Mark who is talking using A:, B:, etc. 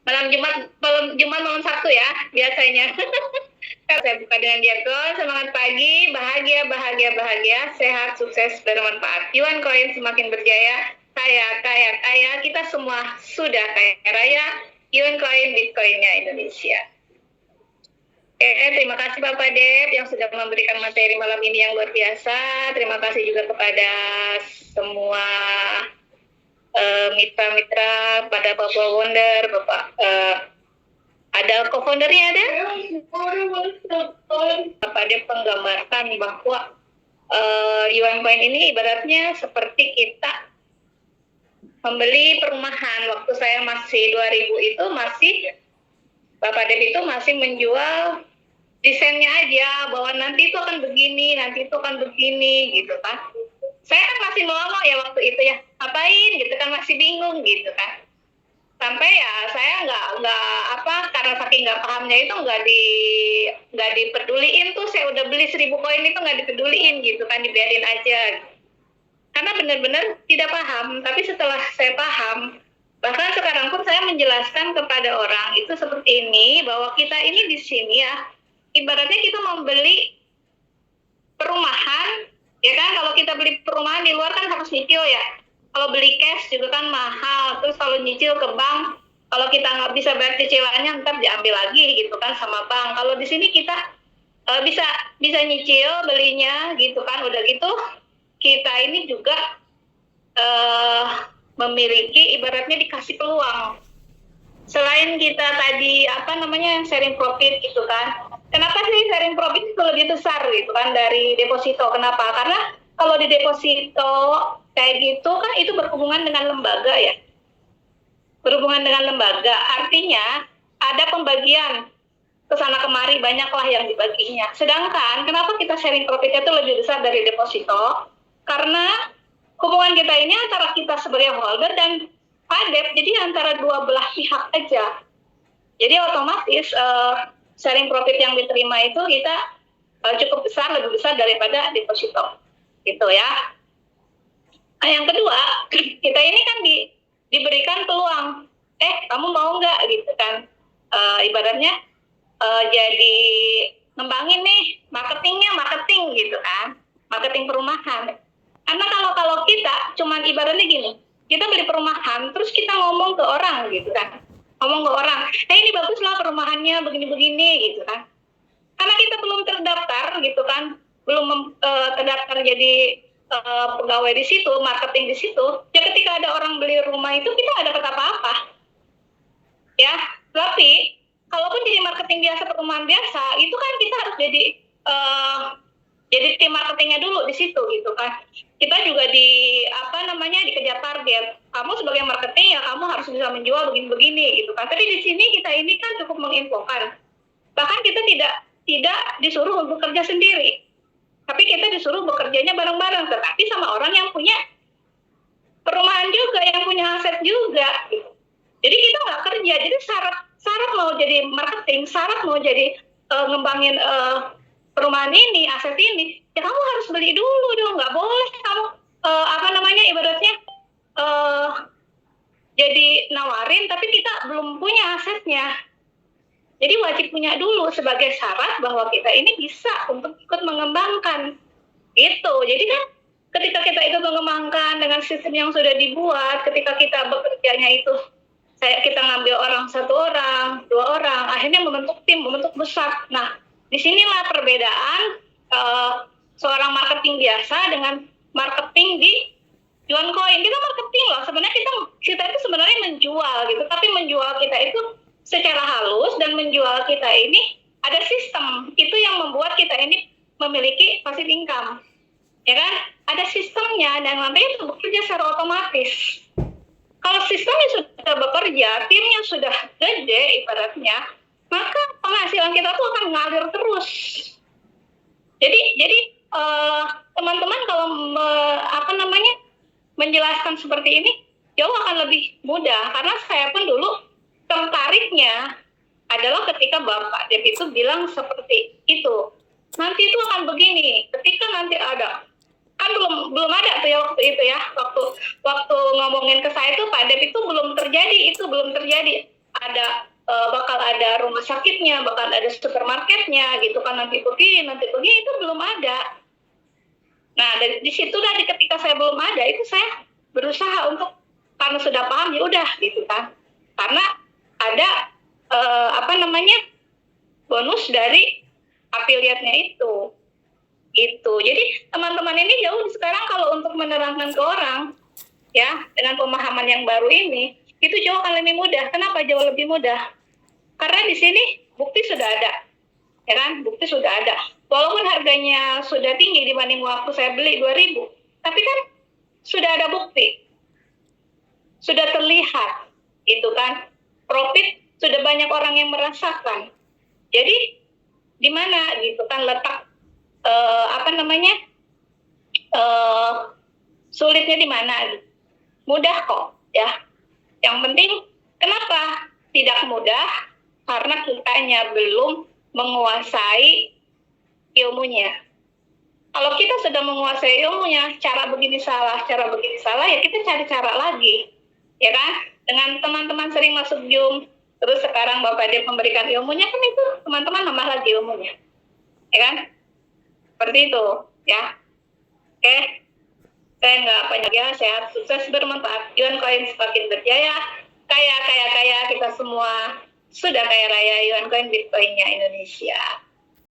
A: malam Sabtu ya biasanya. Saya buka dengan jargon semangat pagi, bahagia, sehat, sukses, bermanfaat. Yuan Koin semakin berjaya, kaya, kita semua sudah kaya raya. Yuan Koin, Bitcoinnya Indonesia. Oke, terima kasih Bapak Dep yang sudah memberikan materi malam ini yang luar biasa. Terima kasih juga kepada semua mitra-mitra pada Bapak Wonder, Bapak ada co-foundernya ada? Bapak Dep menggambarkan bahwa Yuan Coin ini ibaratnya seperti kita membeli perumahan. Waktu saya masih 2000 itu masih Bapak Dep itu masih menjual desainnya aja, bahwa nanti itu akan begini, gitu kan. Saya kan masih melongo ya waktu itu ya, ngapain gitu kan, masih bingung gitu kan. Sampai ya saya karena saking nggak pahamnya itu nggak dipeduliin tuh, saya udah beli 1000 koin itu nggak dipeduliin gitu kan, dibiarin aja. Karena benar-benar tidak paham, tapi setelah saya paham, bahkan sekarang pun saya menjelaskan kepada orang itu seperti ini, bahwa kita ini di sini ya, ibaratnya kita membeli perumahan, ya kan, kalau kita beli perumahan di luar kan harus nyicil ya. Kalau beli cash juga kan mahal, terus kalau nyicil ke bank, kalau kita nggak bisa bayar cicilannya, ntar diambil lagi gitu kan sama bank. Kalau di sini kita bisa nyicil belinya gitu kan, udah gitu kita ini juga memiliki, ibaratnya dikasih peluang. Selain kita tadi sharing profit gitu kan, kenapa sih sharing profit itu lebih besar gitu kan dari deposito? Kenapa? Karena kalau di deposito kayak gitu kan itu berhubungan dengan lembaga ya. Berhubungan dengan lembaga, artinya ada pembagian kesana kemari, banyaklah yang dibaginya. Sedangkan kenapa kita sharing profitnya itu lebih besar dari deposito? Karena hubungan kita ini antara kita sebagai holder dan PADEP, jadi antara dua belah pihak aja. Jadi otomatis sharing profit yang diterima itu kita cukup besar, lebih besar daripada deposito, gitu ya. Nah, yang kedua, kita ini kan diberikan peluang, kamu mau nggak gitu kan, ibaratnya jadi ngembangin nih marketing gitu kan, marketing perumahan. Karena kalau kita cuman ibaratnya gini, kita beli perumahan terus kita ngomong ke orang gitu kan, ini bagus lah perumahannya begini gitu kan. Karena kita belum terdaftar gitu kan, belum terdaftar jadi pegawai di situ, marketing di situ, ya ketika ada orang beli rumah itu kita nggak dapat apa-apa ya. Tapi kalaupun jadi marketing biasa, perumahan biasa, itu kan kita harus jadi tim marketingnya dulu di situ gitu kan. Kita juga dikejar target. Kamu sebagai marketing ya kamu harus bisa menjual begini gitu kan. Tapi di sini kita ini kan cukup menginfokan. Bahkan kita tidak disuruh untuk kerja sendiri. Tapi kita disuruh bekerjanya bareng-bareng, tetapi sama orang yang punya perumahan juga, yang punya aset juga. Gitu. Jadi kita nggak kerja. Jadi syarat mau jadi marketing, syarat mau jadi ngembangin perumahan ini, aset ini, ya kamu harus beli dulu dong. Nggak boleh kamu ibaratnya jadi nawarin, tapi kita belum punya asetnya. Jadi wajib punya dulu sebagai syarat bahwa kita ini bisa untuk ikut mengembangkan itu. Jadi kan ketika kita ikut mengembangkan dengan sistem yang sudah dibuat, ketika kita bekerjanya itu kita ngambil orang, 1 orang, 2 orang, akhirnya membentuk tim, membentuk besar. Nah, disinilah perbedaan seorang marketing biasa dengan marketing di Yuan Coin. Kita marketing loh, sebenarnya kita itu sebenarnya menjual gitu, tapi menjual kita itu secara halus, dan menjual kita ini ada sistem, itu yang membuat kita ini memiliki passive income, ya kan? Ada sistemnya, dan nanti itu bekerja secara otomatis. Kalau sistemnya sudah bekerja, timnya sudah gede ibaratnya, maka penghasilan kita tuh akan ngalir terus. Jadi teman-teman kalau menjelaskan seperti ini jauh akan lebih mudah, karena saya pun dulu tertariknya adalah ketika Bapak Dep itu bilang seperti itu. Nanti itu akan begini, ketika nanti ada, kan belum ada tuh ya waktu itu ya, waktu ngomongin ke saya itu Pak Dep itu belum terjadi. bakal ada rumah sakitnya, bakal ada supermarketnya gitu kan, nanti begini itu belum ada. Nah dari di situ tadi ketika saya belum ada itu saya berusaha untuk, karena sudah paham ya udah gitu kan, karena ada bonus dari afiliatnya itu gitu. Jadi teman-teman ini jauh sekarang kalau untuk menerangkan ke orang ya dengan pemahaman yang baru ini itu jauh akan lebih mudah. Kenapa jauh lebih mudah? Karena di sini bukti sudah ada, ya kan? Bukti sudah ada. Walaupun harganya sudah tinggi dibanding waktu saya beli 2.000, tapi kan sudah ada bukti, sudah terlihat, itu kan? Profit sudah banyak orang yang merasakan. Jadi di mana gitu kan letak sulitnya di mana? Mudah kok, ya. Yang penting kenapa tidak mudah? Karena kitanya belum menguasai ilmunya. Kalau kita sudah menguasai ilmunya, cara begini salah, ya kita cari cara lagi, ya kan? Dengan teman-teman sering masuk Zoom, terus sekarang Bapak dia memberikan ilmunya, kan itu teman-teman nambah lagi ilmunya, ya kan? Seperti itu, ya. Oke, saya nggak panjang ya, sehat, sukses, bermanfaat. Yuan Coin semakin berjaya, kaya kita semua sudah kaya raya Yuan Coin Bitcoinnya Indonesia.